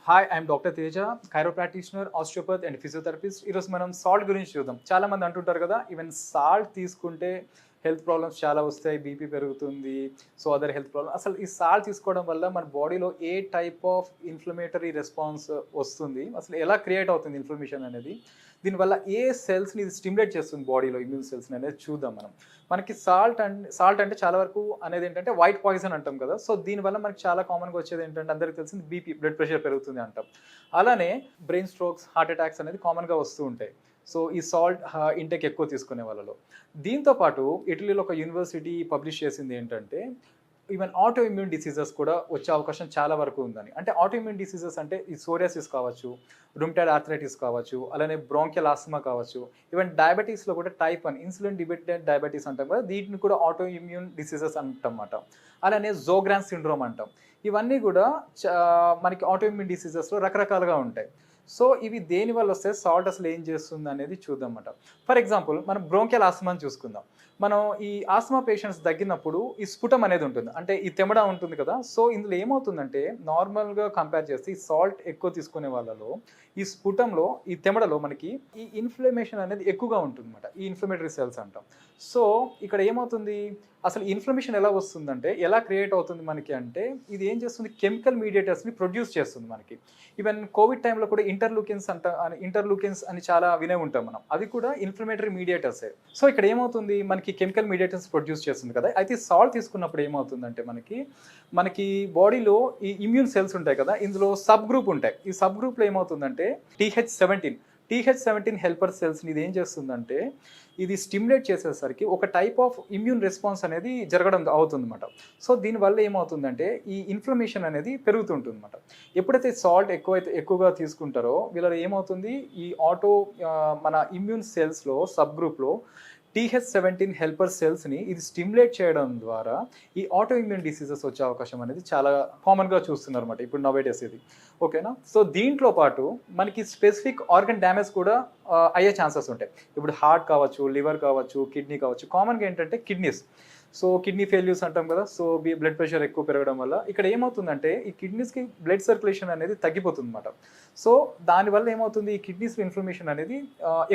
Hi, I'm doctor Teja, chiro practitioner, osteopath and physiotherapist. ఈరోజు మనం salt గురించి చూద్దాం. చాలామంది అంటుంటారు కదా, ఈవెన్ సాల్ట్ తీసుకుంటే హెల్త్ ప్రాబ్లమ్స్ చాలా వస్తాయి, బీపీ పెరుగుతుంది, సో అదర్ హెల్త్ ప్రాబ్లమ్. అసలు ఈ సాల్ట్ తీసుకోవడం వల్ల మన బాడీలో ఏ టైప్ ఆఫ్ ఇన్ఫ్లమేటరీ రెస్పాన్స్ వస్తుంది, అసలు ఎలా క్రియేట్ అవుతుంది ఇన్ఫ్లమేషన్ అనేది, దీనివల్ల ఏ సెల్స్ని ఇది స్టిమ్యులేట్ చేస్తుంది బాడీలో, ఇమ్యూన్ సెల్స్ని అనేది చూద్దాం మనం. మనకి సాల్ట్ అంటే చాలా వరకు అనేది ఏంటంటే వైట్ పాయిజన్ అంటాం కదా. సో దీనివల్ల మనకి చాలా కామన్గా వచ్చేది ఏంటంటే అందరికీ తెలిసింది బీపీ, బ్లడ్ ప్రెషర్ పెరుగుతుంది అంటాం. అలానే బ్రెయిన్ స్ట్రోక్స్, హార్ట్ అటాక్స్ అనేది కామన్గా వస్తూ ఉంటాయి. సో ఈ సాల్ట్ ఇంటేక్ ఎక్కువ తీసుకునే వాళ్ళలో. దీంతోపాటు ఇటలీలో ఒక యూనివర్సిటీ పబ్లిష్ చేసింది ఏంటంటే ఈవెన్ ఆటో ఇమ్యూన్ డిసీజెస్ కూడా వచ్చే అవకాశం చాలా వరకు ఉందని. అంటే ఆటో ఇమ్యూన్ డిసీజెస్ అంటే ఈ సోరియాసిస్ కావచ్చు, రుమ్టాయిడ్ ఆర్థరైటిస్ కావచ్చు, అలానే బ్రాంకియల్ ఆస్తమా కావచ్చు, ఈవెన్ డయాబెటీస్లో కూడా టైప్ 1 ఇన్సులిన్ డిపెండెంట్ డయాబెటీస్ అంటాం కదా, వీటిని కూడా ఆటో ఇమ్యూన్ డిసీజెస్ అంటామన్నమాట. అలానే జోగ్రాన్ సిండ్రోమ్ అంటాం. ఇవన్నీ కూడా మనకి ఆటో ఇమ్యూన్ డిసీజెస్లో రకరకాలుగా ఉంటాయి. సో ఇవి దేని వల్ల వస్తే సాల్ట్ అసలు ఏం చేస్తుంది అనేది చూద్దాం అన్నమాట. ఫర్ ఎగ్జాంపుల్ మనం బ్రోంకియల్ ఆస్తమాని చూసుకుందాం. మనం ఈ ఆస్తమా పేషెంట్స్ తగ్గినప్పుడు ఈ స్ఫుటం అనేది ఉంటుంది, అంటే ఈ తెమడ ఉంటుంది కదా. సో ఇందులో ఏమవుతుందంటే నార్మల్గా కంపేర్ చేస్తే ఈ సాల్ట్ ఎక్కువ తీసుకునే వాళ్ళలో ఈ స్ఫుటంలో, ఈ తెమడలో మనకి ఈ ఇన్ఫ్లమేషన్ అనేది ఎక్కువగా ఉంటుంది అనమాట. ఈ ఇన్ఫ్లమేటరీ సెల్స్ అంటాం. సో ఇక్కడ ఏమవుతుంది, అసలు ఇన్ఫ్లమేషన్ ఎలా వస్తుందంటే, ఎలా క్రియేట్ అవుతుంది మనకి అంటే, ఇది ఏం చేస్తుంది, కెమికల్ మీడియేటర్స్ని ప్రొడ్యూస్ చేస్తుంది మనకి. ఈవెన్ కోవిడ్ టైంలో కూడా ఇంటర్లూకిన్స్ అని చాలా వినే ఉంటాం మనం. అవి కూడా ఇన్ఫ్లమేటరీ మీడియేటర్సే. సో ఇక్కడ ఏమవుతుంది, మనకి కెమికల్ మీడియేటర్స్ ప్రొడ్యూస్ చేస్తుంది కదా. అయితే సాల్ట్ తీసుకున్నప్పుడు ఏమవుతుందంటే మనకి బాడీలో ఈ ఇమ్యూన్ సెల్స్ ఉంటాయి కదా, ఇందులో సబ్ గ్రూప్ ఉంటాయి. ఈ సబ్ గ్రూప్లో ఏమవుతుందంటే TH17 హెల్పర్ సెల్స్ని ఇది ఏం చేస్తుందంటే, ఇది స్టిమ్యులేట్ చేసేసరికి ఒక టైప్ ఆఫ్ ఇమ్యూన్ రెస్పాన్స్ అనేది జరగడం అవుతుందన్నమాట. సో దీనివల్ల ఏమవుతుందంటే ఈ ఇన్ఫ్లమేషన్ అనేది పెరుగుతుంటుంది అన్నమాట. ఎప్పుడైతే సాల్ట్ ఎక్కువగా తీసుకుంటారో వీళ్ళలో ఏమవుతుంది, ఈ మన ఇమ్యూన్ సెల్స్లో సబ్ గ్రూప్లో TH17 హెల్పర్ సెల్స్ని ఇది స్టిమ్యులేట్ చేయడం ద్వారా ఈ ఆటో ఇమ్యూన్ డిసీజెస్ వచ్చే అవకాశం అనేది చాలా కామన్గా చూస్తున్నారు అనమాట ఇప్పుడు నవేడేస్ ఇది. ఓకేనా. సో దీంట్లో పాటు మనకి స్పెసిఫిక్ ఆర్గన్ డ్యామేజ్ కూడా అయ్యే ఛాన్సెస్ ఉంటాయి. ఇప్పుడు హార్ట్ కావచ్చు, లివర్ కావచ్చు, కిడ్నీ కావచ్చు. కామన్గా ఏంటంటే కిడ్నీస్. సో కిడ్నీ ఫెయిల్యూర్స్ అంటాం కదా. సో బ్లడ్ ప్రెషర్ ఎక్కువ పెరగడం వల్ల ఇక్కడ ఏమవుతుందంటే ఈ కిడ్నీస్కి బ్లడ్ సర్క్యులేషన్ అనేది తగ్గిపోతుంది అనమాట. సో దానివల్ల ఏమవుతుంది, ఈ కిడ్నీస్ ఇన్ఫ్లమేషన్ అనేది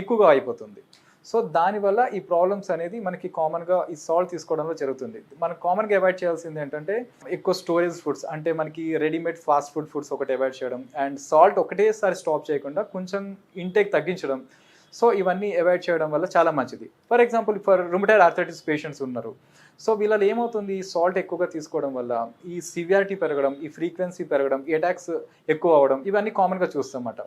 ఎక్కువగా అయిపోతుంది. సో దానివల్ల ఈ ప్రాబ్లమ్స్ అనేది మనకి కామన్గా ఈ సాల్ట్ తీసుకోవడంలో జరుగుతుంది. మనం కామన్గా అవాయిడ్ చేయాల్సింది ఏంటంటే ఎక్కువ స్టోరేజ్ ఫుడ్స్, అంటే మనకి రెడీమేడ్ ఫాస్ట్ ఫుడ్స్ ఒకటి అవాయిడ్ చేయడం, అండ్ సాల్ట్ ఒకటేసారి స్టాప్ చేయకుండా కొంచెం ఇంటేక్ తగ్గించడం. సో ఇవన్నీ అవాయిడ్ చేయడం వల్ల చాలా మంచిది. For example rheumatoid arthritis patients ఉన్నారు. సో వీళ్ళలో ఏమవుతుంది, సాల్ట్ ఎక్కువగా తీసుకోవడం వల్ల ఈ సివియారిటీ పెరగడం, ఈ ఫ్రీక్వెన్సీ పెరగడం, ఈ అటాక్స్ ఎక్కువ అవ్వడం, ఇవన్నీ కామన్గా చూస్తామన్నమాట.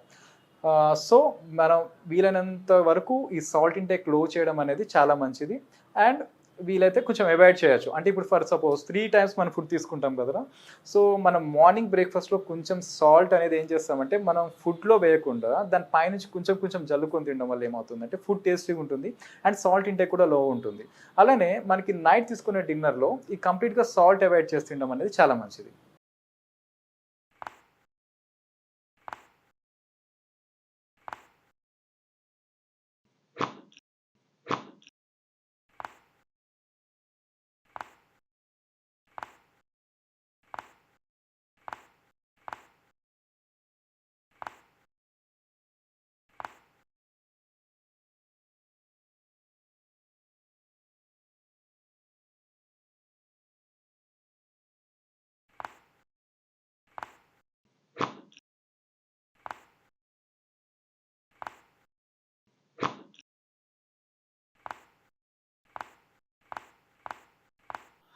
సో మనం వీలైనంత వరకు ఈ సాల్ట్ ఇంటేక్ లో చేయడం అనేది చాలా మంచిది. అండ్ వీలైతే కొంచెం అవాయిడ్ చేయొచ్చు. అంటే ఇప్పుడు ఫర్ సపోజ్ 3 times మనం ఫుడ్ తీసుకుంటాం కదా. సో మనం మార్నింగ్ బ్రేక్ఫాస్ట్లో కొంచెం సాల్ట్ అనేది ఏం చేస్తామంటే మనం ఫుడ్లో వేయకుండా దాని పైనుంచి కొంచెం జల్లుకొని తినడం వల్ల ఏమవుతుందంటే ఫుడ్ టేస్టీగా ఉంటుంది అండ్ సాల్ట్ ఇంటేక్ కూడా లో ఉంటుంది. అలానే మనకి నైట్ తీసుకునే డిన్నర్లో ఈ కంప్లీట్గా సాల్ట్ అవాయిడ్ చేసి తినడం అనేది చాలా మంచిది.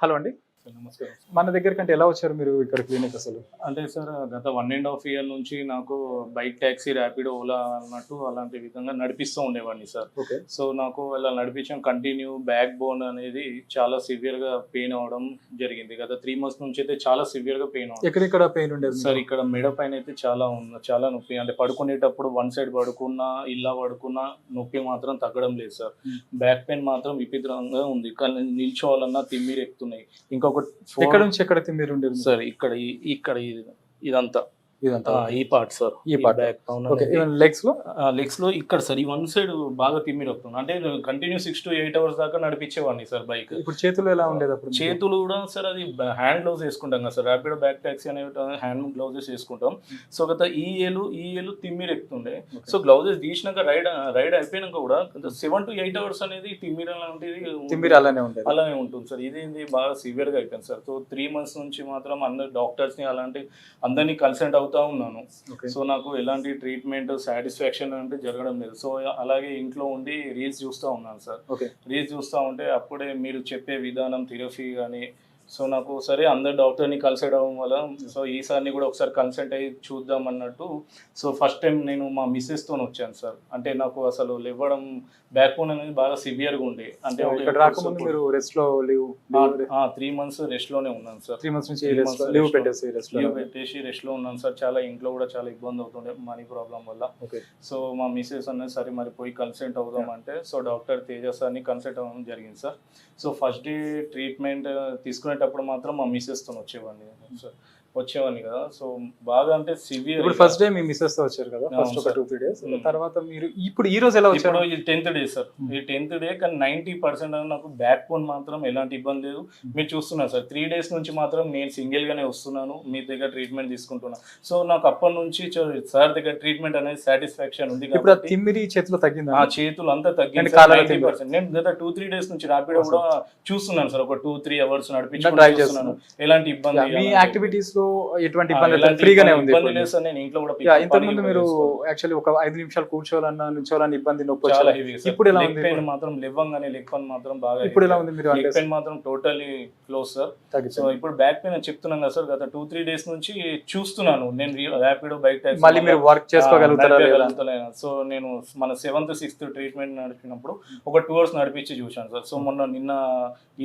హలో అండి, నమస్కారం. మన దగ్గరకంటే ఎలా వచ్చారు మీరు ఇక్కడ క్లినిక్ అసలు? అంటే సార్ గత 1.5 year నుంచి నాకు బైక్ ట్యాక్సీ, ర్యాపిడో, ఓలా అన్నట్టు అలాంటి విధంగా నడిపిస్తూ ఉండేవాడిని సార్. ఓకే. సో నాకు అలా నడిపించడం కంటిన్యూ బ్యాక్ బోన్ అనేది చాలా సివియర్గా పెయిన్ అవడం జరిగింది. గత 3 months నుంచి అయితే చాలా సివియర్గా పెయిన్ అవుతుంది. ఎక్కడెక్కడ పెయిన్ ఉండేది సార్ ఇక్కడ మెడ పైన అయితే చాలా నొప్పి. అంటే పడుకునేటప్పుడు వన్ సైడ్ పడుకున్నా, ఇలా పడుకున్నా నొప్పి మాత్రం తగ్గడం లేదు సార్. బ్యాక్ పెయిన్ మాత్రం విపరీతంగా ఉంది. కానీ నిల్చోవాలన్నా తిమ్మిరి ఎక్కుతున్నాయి. ఇంకొక ఎక్కడ నుంచి ఎక్కడ తిమ్మిరి ఉండేది సార్? ఇక్కడ ఇదంతా ఇదంతా ఈ పార్ట్ సార్, ఈ part. Back okay even legs లో లెగ్స్ లో ఇక్కడ సార్ ఈ వన్ సైడ్ బాగా తిమ్మిరి వస్తుంది. అంటే కంటిన్యూ 6 to 8 hours దాకా నడిపించేవాడిని సార్ బైక్. ఇప్పుడు చేతులు ఎలా ఉండేది అప్పుడు మీకు? చేతులు కూడా సార్ అది హ్యాండ్ గ్లౌజ్ వేసుకుంటాం కదా సార్, ర్యాపిడో బ్యాక్ ట్యాక్సీ అనే హ్యాండ్ గ్లౌజెస్ వేసుకుంటాం. సో గత ఈ ఏలు తిమ్మిరి ఎక్కుతుండే. సో గ్లౌజెస్ తీసినాక రైడ్ అయిపోయినాక కూడా 7 to 8 hours అనేది తిమ్మిరి అలాంటిది తిమ్మిరి అలానే ఉండేది. అలానే ఉంటుంది సార్. ఇది బాగా సివియర్ గా అయిపోయింది సార్. సో 3 months నుంచి మాత్రం అందరు డాక్టర్స్ ని అలాంటి అందరినీ కన్సల్ట్ అవుతా ఉన్నాను. Okay. సో నాకు ఎలాంటి ట్రీట్మెంట్ సాటిస్ఫాక్షన్ అంటే జరగడం లేదు. సో అలాగే ఇంట్లో ఉండి రీల్స్ చూస్తూ ఉన్నాను సార్. ఓకే రీల్స్ చూస్తూ ఉంటే అప్పుడే మీరు చెప్పే విధానం థెరపీ కానీ, సో నాకు సరే అందరు డాక్టర్ని కన్సల్ట్ అవ్వడం వల్ల సో ఈసారిని కూడా ఒకసారి కన్సల్ట్ అయ్యి చూద్దాం అన్నట్టు. సో ఫస్ట్ టైం నేను మా మిస్సెస్తో వచ్చాను సార్. అంటే నాకు అసలు లేవడం బ్యాక్ బోన్ అనేది బాగా సివియర్గా ఉండే. అంటే ఇక్కడ రాకముందు మీరు రెస్ట్ లో లీవ్ 3 months రెస్ట్లోనే ఉన్నాను సార్. 3 months నుంచి 3 రెస్ట్ months లీవ్ rest లో- పెట్టేసి రెస్ట్ లో. లీవ్ పెట్టేసి రెస్ట్లో ఉన్నాను సార్. చాలా ఇంట్లో కూడా చాలా ఇబ్బంది అవుతుండే మనీ ప్రాబ్లం వల్ల. ఓకే సో మా మిస్సెస్ అన్నది సరే మరి పోయి కన్సల్ట్ అవుదాం అంటే సో డాక్టర్ తేజ సార్ని కన్సల్ట్ అవ్వడం జరిగింది sir. So first day treatment తీసుకునేటప్పుడు మాత్రం మా మిస్సెస్తో వచ్చేవాడిని కదా. సో బాగా అంటే సివియర్. ఇప్పుడు ఫస్ట్ డే మీ మిస్సెస్ తో వచ్చారు కదా ఫస్ట్ అవును ఒక సార్. 2-3 days. Hmm. తర్వాత మీరు ఇప్పుడు ఈ రోజు ఎలా వచ్చారు? ఇప్పుడు ఇది 10th డే సార్. ఈ 10th డే కానీ 90% అని నాకు బ్యాక్ బోన్ మాత్రం ఎలాంటి ఇబ్బంది లేదు. మీరు చూస్తున్నారు సార్ 3 days నుంచి మాత్రం నేను సింగిల్ గానే వస్తున్నాను, మీ దగ్గర ట్రీట్మెంట్ తీసుకుంటున్నాను. సో నాకు అప్పటి నుంచి సార్ దగ్గర ట్రీట్మెంట్ అనేది సాటిస్ఫాక్షన్ ఉంది ఇప్పుడు ఆ కాబట్టి తిమ్మిరి చేతిలో తగ్గిందా? ఆ చేతులు అంతా తగ్గింది అంటే సార్, కాళ్ళలో 90%. నేను గత 2-3 days నుంచి ర్యాపిడో కూడా చూస్తున్నాను సార్. ఒక 2-3 hours try నడిపించుకుంటూ చేస్తున్నాను. చూస్తున్నాను. ఎలాంటి ఇబ్బంది మీ ఎలాంటి- యాక్టివిటీస్ లో ఎటువంటి ఇబ్బంది ఎలాంటి ఫ్రీగానే ఉంది ఇబ్బంది ఇప్పుడు? లేదు సార్. నేను ఇంట్లో కూడా ఇంతకు ముందు పని మీరు చేసుకోవాలి. యాక్చువల్లీ ఒక 5 నిమిషాలు కూర్చోవాలన్నా నుంచోవాలన్నా ఇబ్బంది నొప్పి చాలా వచ్చేది. Heavy sir. ఇప్పుడు ఎలా లెగ్ ఉంది? పెయిన్ మాత్రం లేవంగానే లెగ్ పెయిన్ మాత్రం బాగా ఇప్పుడు ఎలా ఉంది? మీరు లెగ్ అంటే పెయిన్ మాత్రం టోటలీ క్లోజ్ సార్. సో తగ్గించారు. ఇప్పుడు బ్యాక్ పెయిన్ చెప్తున్నాను కదా సార్. గత 2-3 days నుంచి చూస్తున్నాను నేను ర్యాపిడో బైక్ ట్యాక్సీ మళ్ళీ మీరు వర్క్ చేసుకోగలుగుతారా లేదా? సో నేను మన 7th 6th ట్రీట్మెంట్ నడిపినప్పుడు ఒక 2 hours నడిపించి చూశాను సార్. సో నిన్న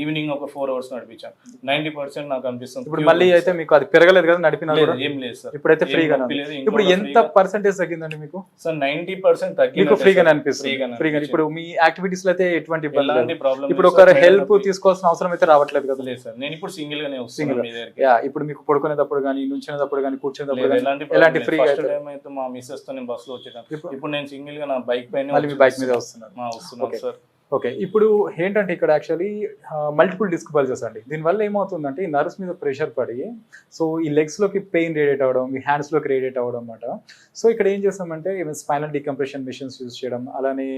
ఈవినింగ్ ఒక 4 hours నడిపించాను. 90% నాకు అనిపిస్తుంది. ఇప్పుడు మళ్ళీ అయితే మీకు అది పెరగలేదు కదా నడిపినా లేదు, కూడా? ఏం లేదు సార్. ఇప్పుడైతే ఏం ఫ్రీగా నొప్పి లేదు, ఇంట్లో ఇప్పుడు కూడా ఎంత ఫ్రీగా- పర్సెంటేజ్ తగ్గిందండి మీకు? సార్ 90% తగ్గింది. మీకు ఫ్రీగానే అనిపిస్తుంది? ఫ్రీగానే ఫ్రీగా. అనిపించింది. ఇప్పుడు మీ యాక్టివిటీస్ లో అయితే ఎటువంటి ఇబ్బంది లేదు? ఎలాంటి ప్రాబ్లం ఇప్పుడు ఒకరు హెల్ప్ తీసుకోవాల్సిన అవసరం అయితే రావట్లేదు కదా? లేదు సార్. నేను ఇప్పుడు సింగిల్ గానే Single. వస్తున్నాను మీ దగ్గరికి. యా ఇప్పుడు మీకు పడుకునేటప్పుడు కానీ నుంచునేటప్పుడు కానీ కూర్చునేటప్పుడు లేదు, కానీ ఎలాంటి ఎలాంటి ఫ్రీ ఫ్రీగా ఫస్ట్ అయితే టైం అయితే మా మిస్సెస్ తో నేను బస్ లో వచ్చేటాను. ఇప్పుడు ఇప్పుడు నేను సింగిల్ గా నా బైక్ పైన మళ్ళీ మీ బైక్ మీద వస్తున్నారు. వస్తున్నాను Okay. సార్. ఓకే ఇప్పుడు ఏంటంటే ఇక్కడ యాక్చువల్లీ మల్టిపుల్ డిస్క్ బల్జెస్ అండి. దీనివల్ల ఏమవుతుందంటే ఈ నర్వ్స్ మీద ప్రెషర్ పడి సో ఈ లెగ్స్ లోకి పెయిన్ రేడియేట్ అవ్వడం, ఈ హ్యాండ్స్ లోకి రేడియేట్ అవ్వడం అనమాట. సో ఇక్కడ ఏం చేస్తామంటే even spinal decompression machines use చేయడం, అలానే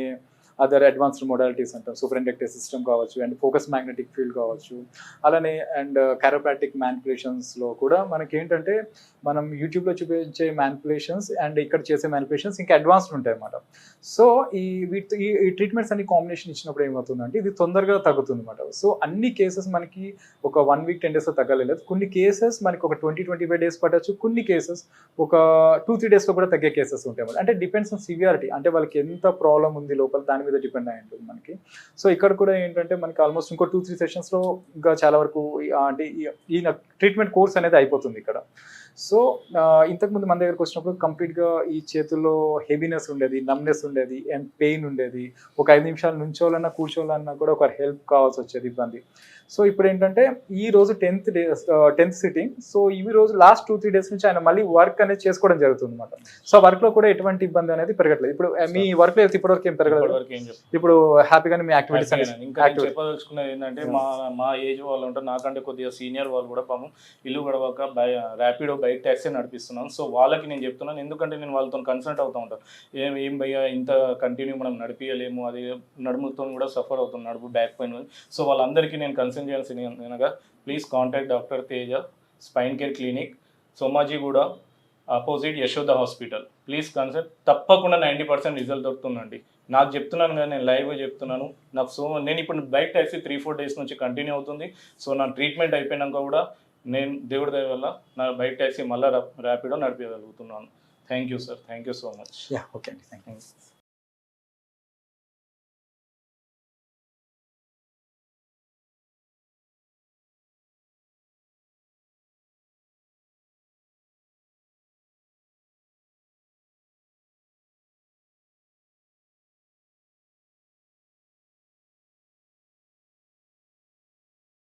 అదర్ అడ్వాన్స్డ్ మోడాలిటీస్ అంటాం, సూపరిండక్టివ్ సిస్టమ్ కావచ్చు అండ్ ఫోకస్ మ్యాగ్నెటిక్ ఫీల్డ్ కావచ్చు, అలానే అండ్ కైరోప్రాక్టిక్ మ్యానిపులేషన్స్లో కూడా మనకి ఏంటంటే మనం యూట్యూబ్లో చూపించే మ్యానిపులేషన్స్ అండ్ ఇక్కడ చేసే మ్యానిపులేషన్స్ ఇంకా అడ్వాన్స్డ్ ఉంటాయి అన్నమాట. సో ఈ ట్రీట్మెంట్స్ అన్ని కాంబినేషన్ ఇచ్చినప్పుడు ఏమవుతుందంటే ఇది తొందరగా తగ్గుతుంది అనమాట. సో అన్ని కేసెస్ మనకి ఒక 1 week 10 days తగ్గలేదు. కొన్ని కేసెస్ మనకి ఒక 20-25 days పట్టచ్చు. కొన్ని కేసెస్ ఒక 2-3 daysలో కూడా తగ్గే కేసెస్ ఉంటాయి అన్నమాట. అంటే డిపెండ్స్ ఆన్ సివియారిటీ, అంటే వాళ్ళకి ఎంత ప్రాబ్లం ఉంది లోపల దాని మీద డిపెండ్ అయి ఉంటుంది మనకి. సో ఇక్కడ కూడా ఏంటంటే మనకి ఆల్మోస్ట్ ఇంకో 2-3 sessions ఇంకా చాలా వరకు అంటే ఈ ట్రీట్మెంట్ కోర్స్ అనేది అయిపోతుంది ఇక్కడ. సో ఇంతకుముందు మన దగ్గరకు వచ్చినప్పుడు కంప్లీట్గా ఈ చేతుల్లో హెవీనెస్ ఉండేది, నమ్నెస్ ఉండేది అండ్ పెయిన్ ఉండేది. ఒక 5 నిమిషాలు నుంచోవాలన్నా కూర్చోవాలన్నా కూడా ఒక హెల్ప్ కావాల్సి వచ్చేది, ఇబ్బంది. సో ఇప్పుడు ఏంటంటే ఈ రోజు 10th సిట్టింగ్. సో ఈ రోజు లాస్ట్ 2-3 days నుంచి ఆయన మళ్ళీ వర్క్ అనేది చేసుకోవడం జరుగుతుంది అనమాట. సో వర్క్ లో కూడా ఎటువంటి ఇబ్బంది అనేది పెరగట్లేదు. ఇప్పుడు మీ వర్క్ లో ఇప్పటివరకు ఏం పెరగలేదు. ఇప్పటివరకు ఏం చెప్తాను. ఇప్పుడు హ్యాపీగానే మీ యాక్టివిటీస్ ఇంకా నేను చెప్పదలుచుకున్నది ఏంటంటే మా ఏజ్ వాళ్ళు ఉంటారు, నాకంటే కొద్దిగా సీనియర్ వాళ్ళు కూడా పాపం ఇల్లు గడవక ర్యాపిడో బైక్ ట్యాక్సీ నడిపిస్తున్నాను. సో వాళ్ళకి నేను చెప్తున్నాను, ఎందుకంటే నేను వాళ్ళతో కన్సల్ట్ అవుతూ ఉంటాను. ఏం భయ్యా ఇంత కంటిన్యూ మనం నడిపించలేము, అది నడుముతో కూడా సఫర్ అవుతుంది, నడుపు బ్యాక్ పెయిన్. సో వాళ్ళందరికీ నేను కన్సల్ట్ చేయాల్సింది అనగా please contact doctor Teja, spine care clinic, Somajiguda opposite Yashoda hospital. Please consult. తప్పకుండా 90% రిజల్ట్ దొరుకుతుందండి. నాకు చెప్తున్నాను కానీ నేను లైవ్గా చెప్తున్నాను. నాకు నేను ఇప్పుడు బైక్ ట్యాక్సీ 3-4 days నుంచి కంటిన్యూ అవుతుంది. సో నా ట్రీట్మెంట్ అయిపోయినాక కూడా నేను దేవుడి దయ వల్ల నా బైక్ ట్యాక్సీ మళ్ళీ ర్యాపిడో నడిపించగలుగుతున్నాను. Thank you sir. Thank you so much. Okay అండి, థ్యాంక్ యూ.